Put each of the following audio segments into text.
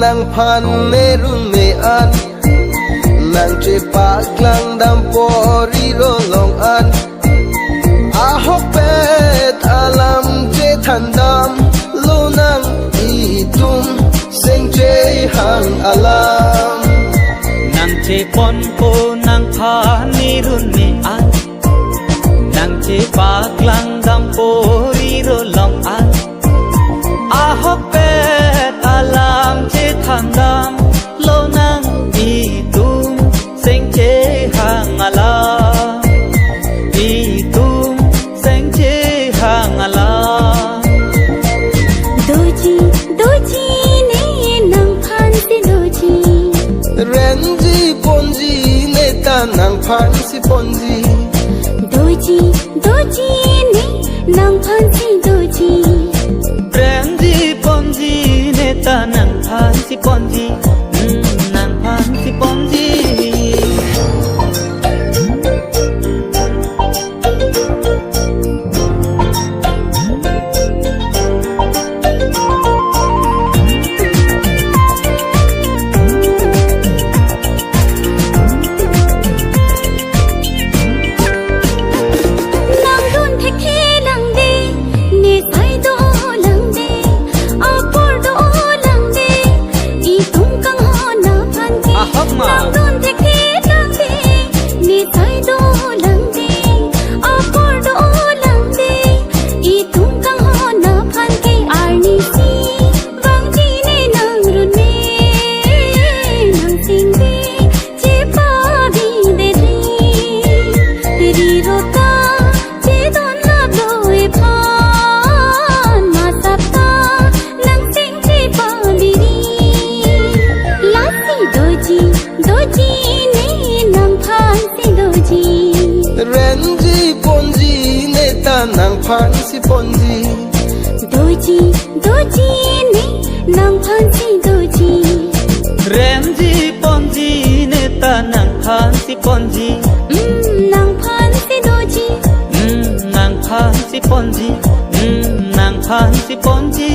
nang phan ne run ne an nang che pa klang dam po ri ro long an a hok pet alam che than dam lo nang I tum seng che hang alam nang che pon po nang phan ne run ne an nang che pa klang dam po ri ro long an a hok pet alam che than dam lo nang I tum seng che hang alam I tum seng che hang alam doji ne nang phan si doji renji ponji ne ta nang phan si ponji doji ne nang phan si doji renji ponji ne ta nang phan si ponji nang phan si ponji renji ponji ne ta nang phan si ponji doji ne nang phan si doji renji ponji ne ta nang phan si ponji nang phan si doji nang phan si ponji nang phan si ponji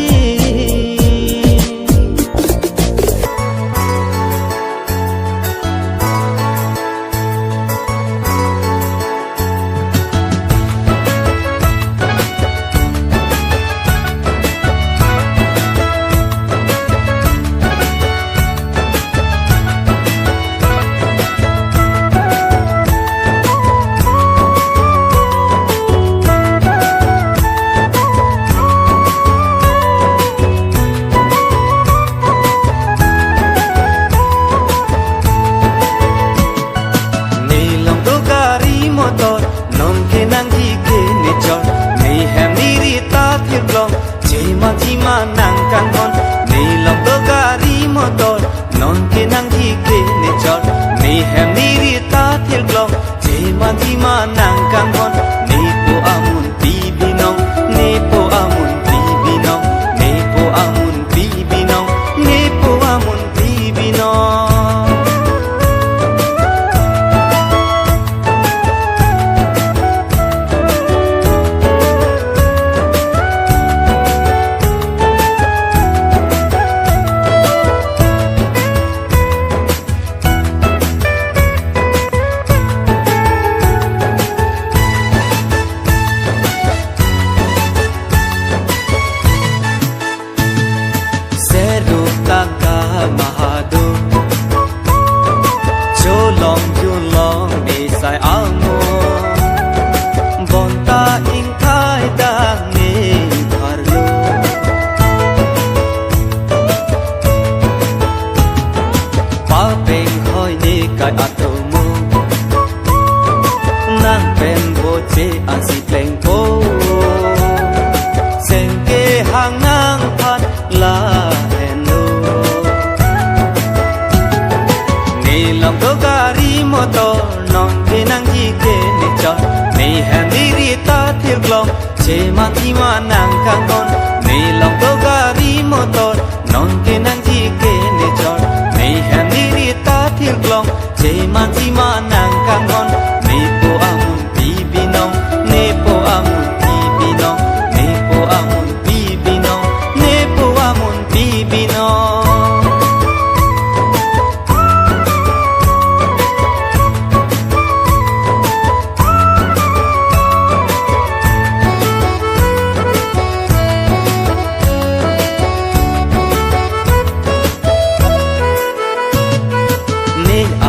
chế mà thi mà nàng càng con nề lòng tô gari motor non ke nang thi ke ne chọn nề hẹn đi ta thiên long chế mà thi mà nàng càng con nề po amun bi bi nong nề po amun bi bi nong nề po amun bi bi nong nề po amun bi bi nong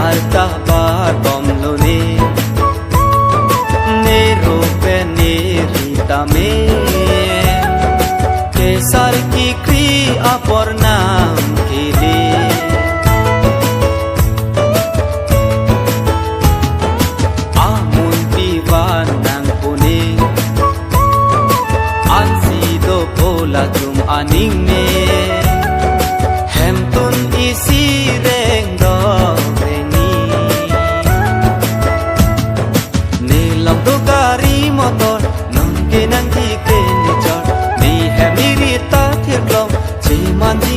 alta bar bom lo ne ro pe ne rita me ke sar ki kri apor naam ke le amun piwan nang pune ansi do pola jum aning me hem tun isi reng do lòng tô gari motor non ke nang thi ke ni chọn ni hem ni ri ta thiệt lòng chỉ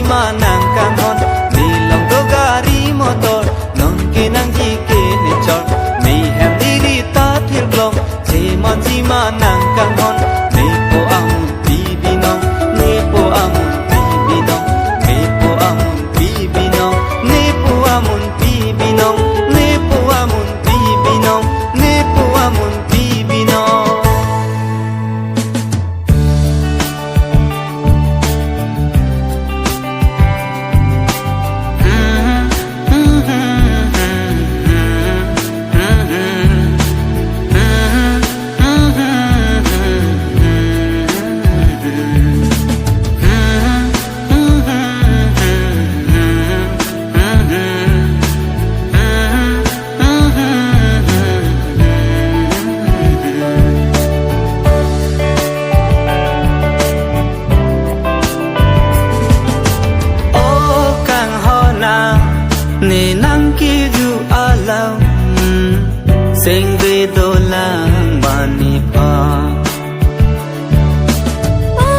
mà nàng càng ngon ni lòng tô gari motor non ke nang thi ke ni chọn ni hem ni ri ta thiệt lòng chỉ mà nàng càng ngon ni po amun bi bi nong ni po amun bi bi nong ni po amun bi bi nong ni po amun bi bi nong ni po amun bi bi nong ni po amun ne nang ki ju alam sing ve do lang bani pa o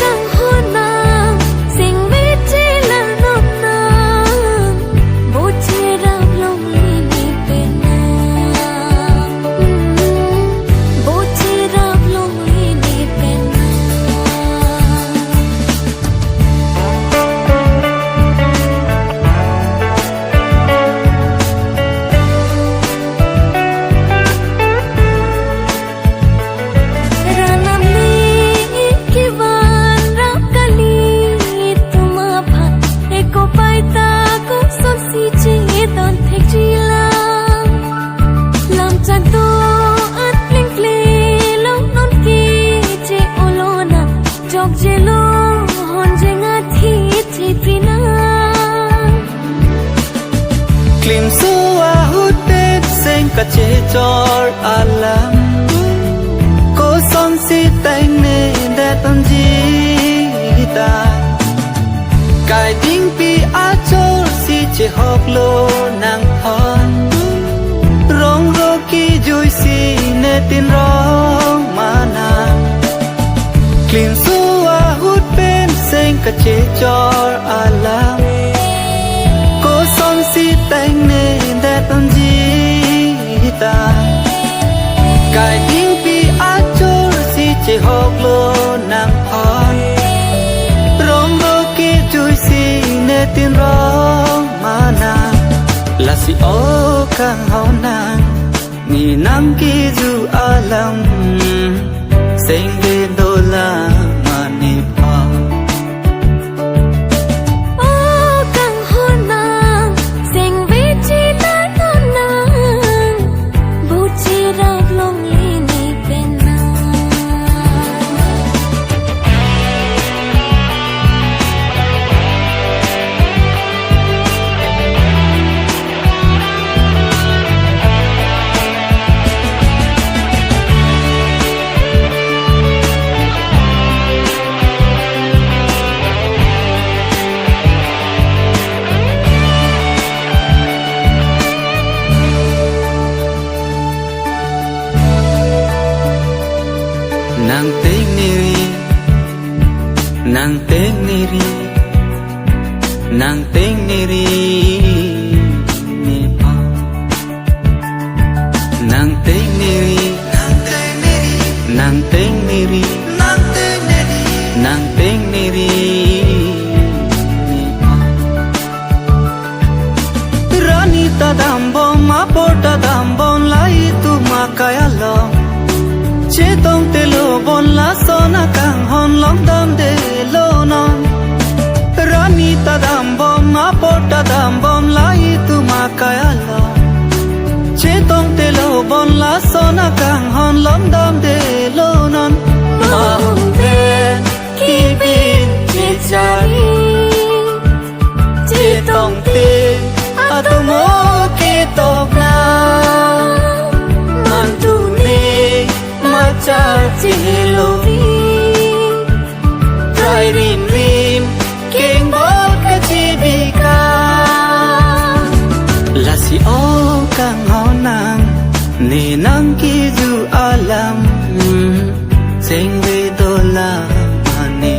kang ho na sing ve che la nom na bo che ram long ni pe na bo che ram long ni pe na klim suwa hutet seng ka che chor alam ko son si tang ne da ton ji ta kai ding pi a chor si che hok lo nang thon rong ro ki jui si ne tin rong mana klim suwa hut pen seng ka che chor alam son si tang ne da ton ji ta kai ding pi a chor si che hok lo nang phon rom ro ki chui si ne tin rong mana la si o kang hao nang ni nang ki ju alam sing de do la mani pa nang teng niri nang teng niri nang teng niri ni pa nang teng niri nang teng niri nang teng niri ni pa rani ta dambom apota dambom lai tu makaya lo che tong te lo bon la sona kang hon long dam de lo non rani ta dambom apota dambom lai tu makaya lo che tong te lo bon la sona kang hon long dam de lo non ma hum ve ki bin che chari che tong te atomo ke tok na man tu ne cha chi lo vi trai rim rim keng bol ka chi bi ka la si o kang ho nang ni nang ki ju alam sing ve do la ani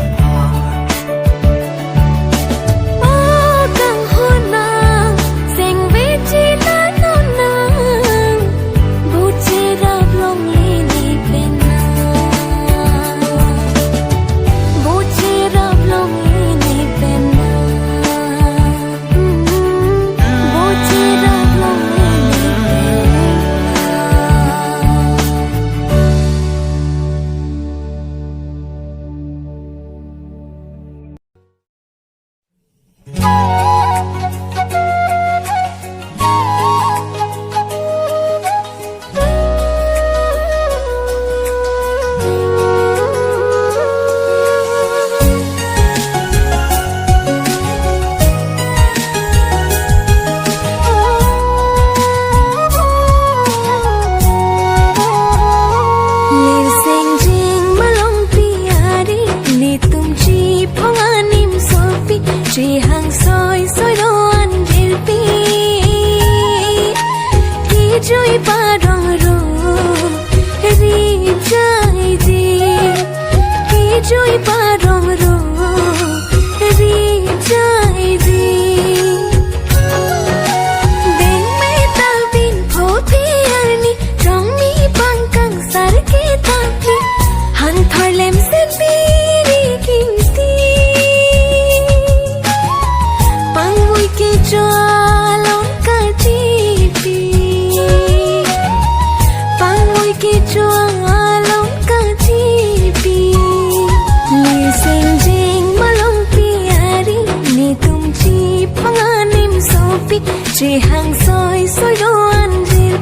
chỉ hàng xôi đồ ăn rượu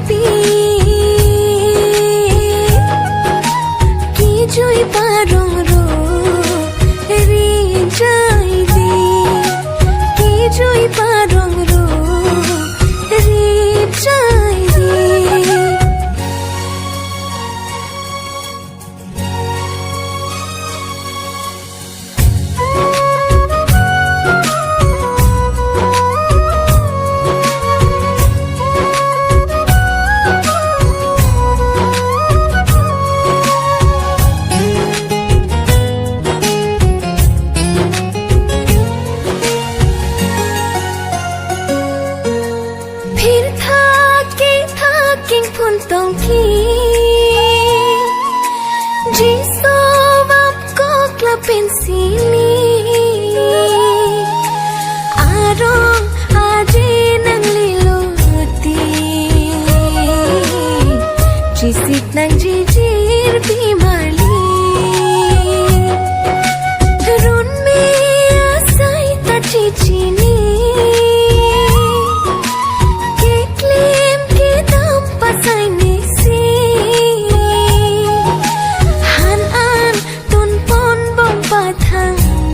ki chui parong ro ri chai di ki chui parong ro ri chai di thăng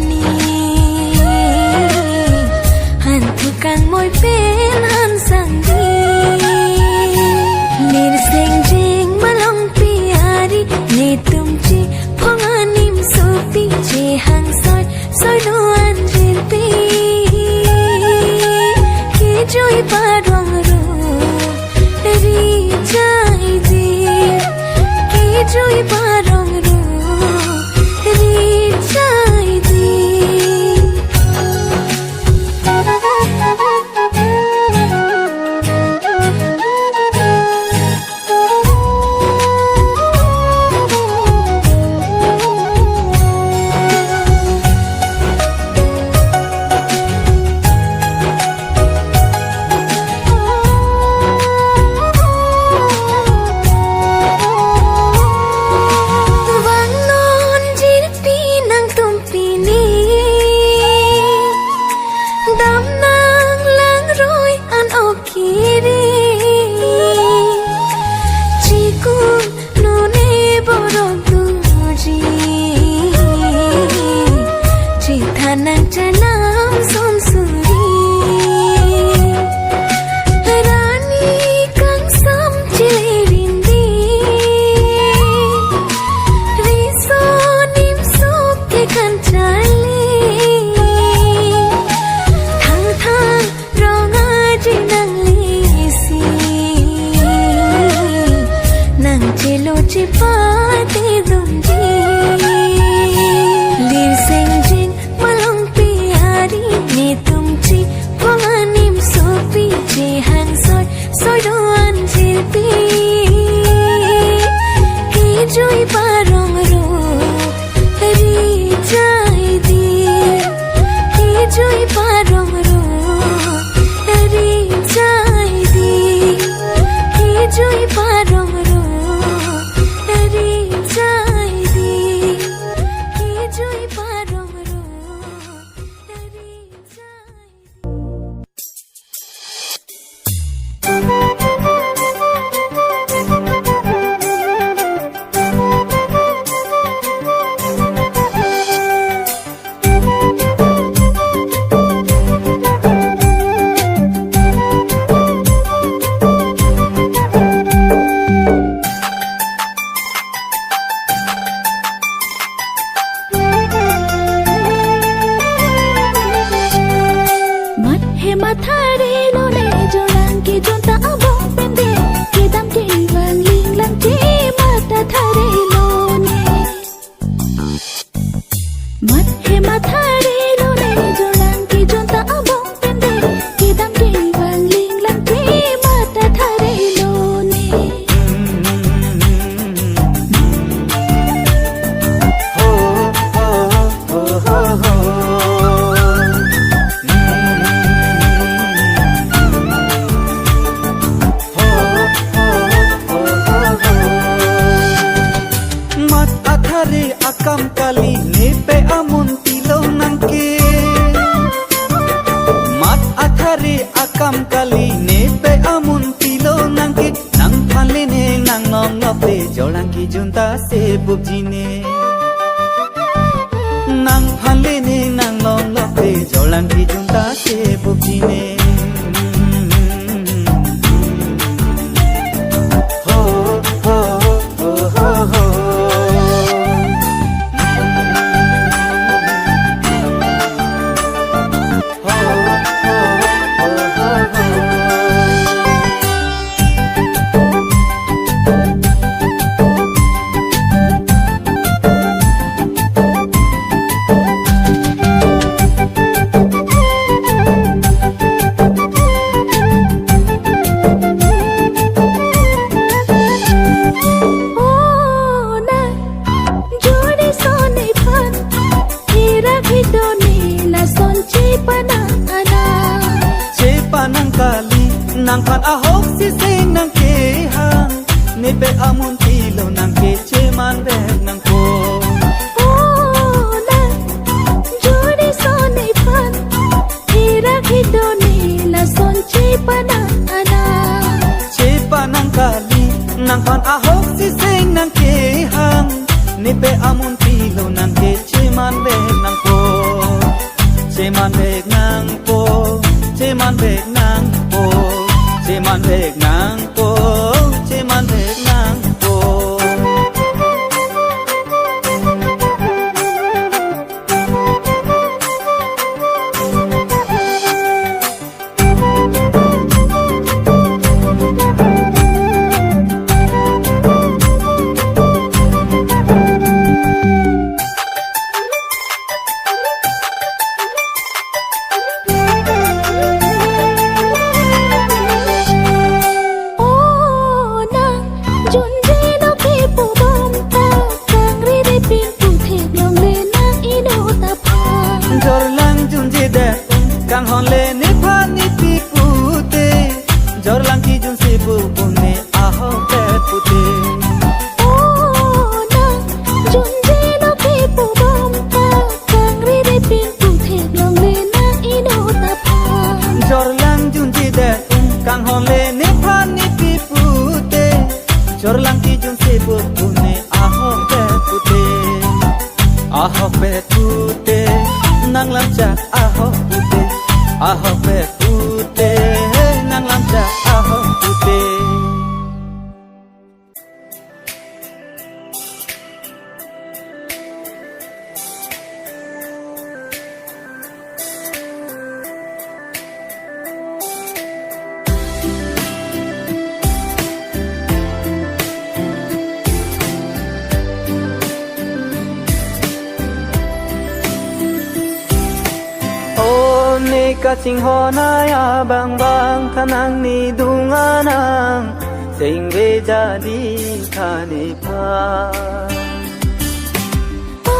athare akam kali nepe amun tilo nangke mat athare akam kali nepe amun tilo nangke nang phanle ne nang nong lope jolang ki junta se bubjine nang phanle ne nang nong lope jolang ki junta se bubjine nang pan ahok si se nang ke hang nepe amun tilo nang ke cheman bek nang ko na jodi so nei pan hira khido ni la son chi pana ana che panang kali nang pan ahok si se nang ke hang nepe amun tilo nang ke cheman bek nang ko cheman bek nang ko cheman bek nang ko Ceman bek nang po, ceman bek nang po. Kang hon le ne pha ni pi pute jor lang ki jun se bu bune aho pe pute na jun je no pi pu bom ta kang ri de pin pu the long le na I no ta pha jor lang jun je de kang hon le ne pha ni pi pute jor lang ki jun se bu bune aho pe pute nang lam cha aho pute aho pe pute nang lam cha aho pute Kaching ho na ya bang bang thanang ni dunganang sing ve jadi thani pha o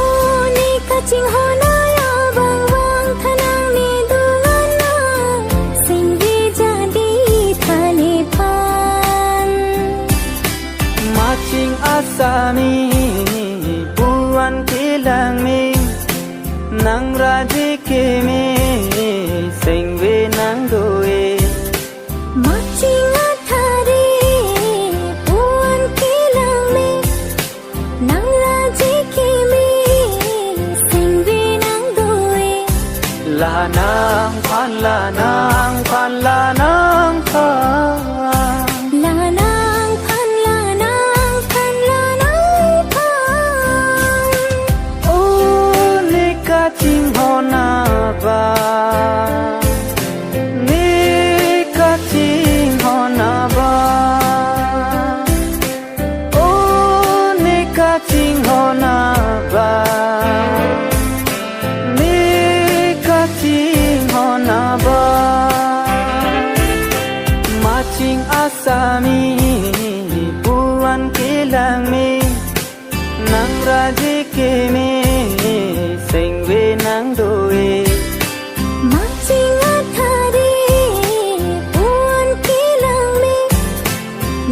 ni kaching ho na ya bang bang thanang ni dunganang sing ve jadi thani pha maching asami buan kilang mi nang raji ke mi sing ve nang doe maching athari buan kilang mi nang raji ke mi sing ve nang doe la nang phan la nang phan la nang pha la nang phan la nang phan la nang pha o ni kaching ho na ba Asami buan kilang mi nang raji ke mi sing ve nang doe maching athari buan kilang mi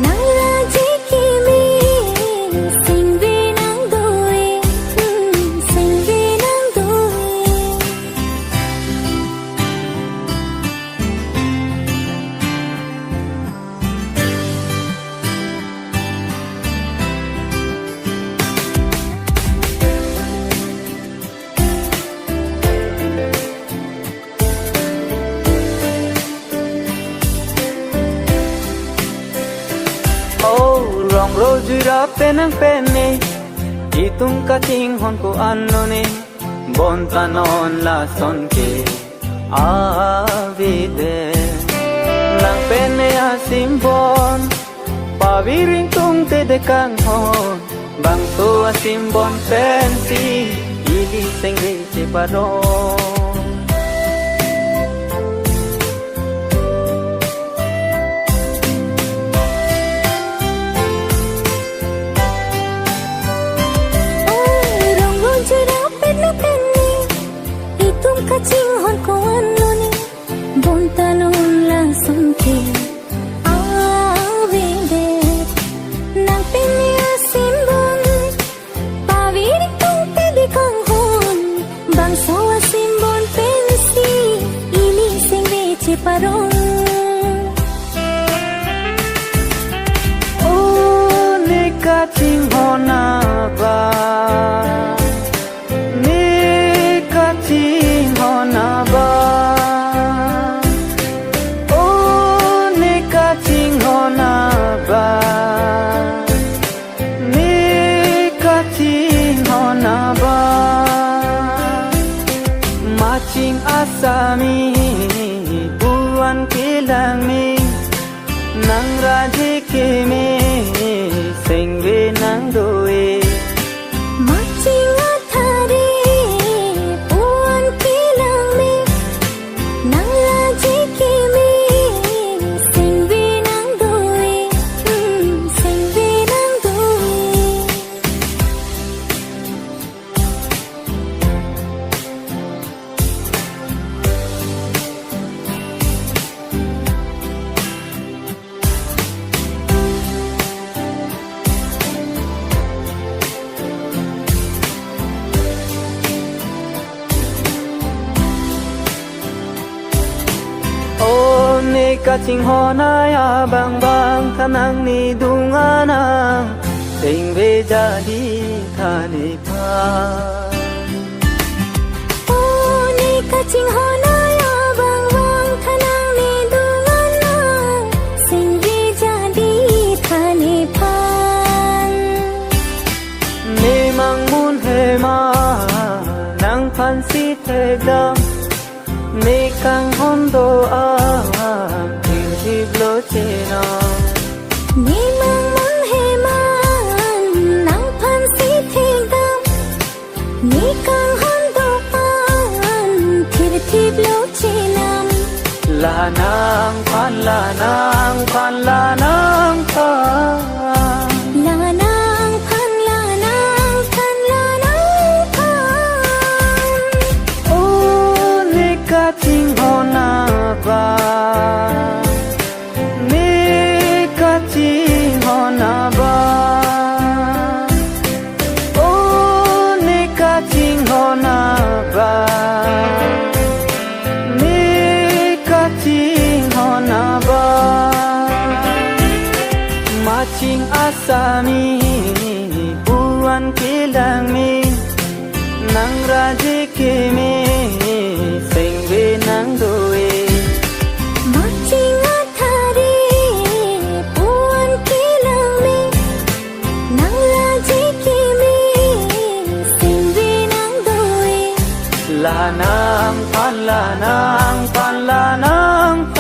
nang raji ke mi sing ve nang doe penang penne itung kating hon ko ano ni bontanon la son ke avide lang penne asimbon pawiring tung te dekang hon bang tu asimbon pensi ili sengre che paron Kacing hon ko ano ni bontanon lang sumke avide nang piniasimbon pawiring tung pedi kang hon bang sawa simbon pensi ini sing beche paron oh ne kacing hona ba Asami buwan kilang mi nang raji kimi singwe nang doe macing athari buwan kilang mi nang raji kimi singwe nang doe singwe nang doe kacing hona ya bang bang kanang ni dunganang sing be jadi khalifa oh ni kacing hona ya bang bang kanang ni dunganang sing be jadi khalifa ni mang mun he ma nang phan si the dam ni kang hon do a lo chena ni mang mun he man nang phan si theng dam ni kang hon do pan thib thib lo chenam la nang phan la nang phan la nang phan la nang phan la nang phan la nang phan oh ni ka ting hona ba Macing asami buwan kilang mi nang raji kimi singwe nang doe macing athari buwan kilang mi nang raji kimi singwe nang doe la nang pan la nang pan la nang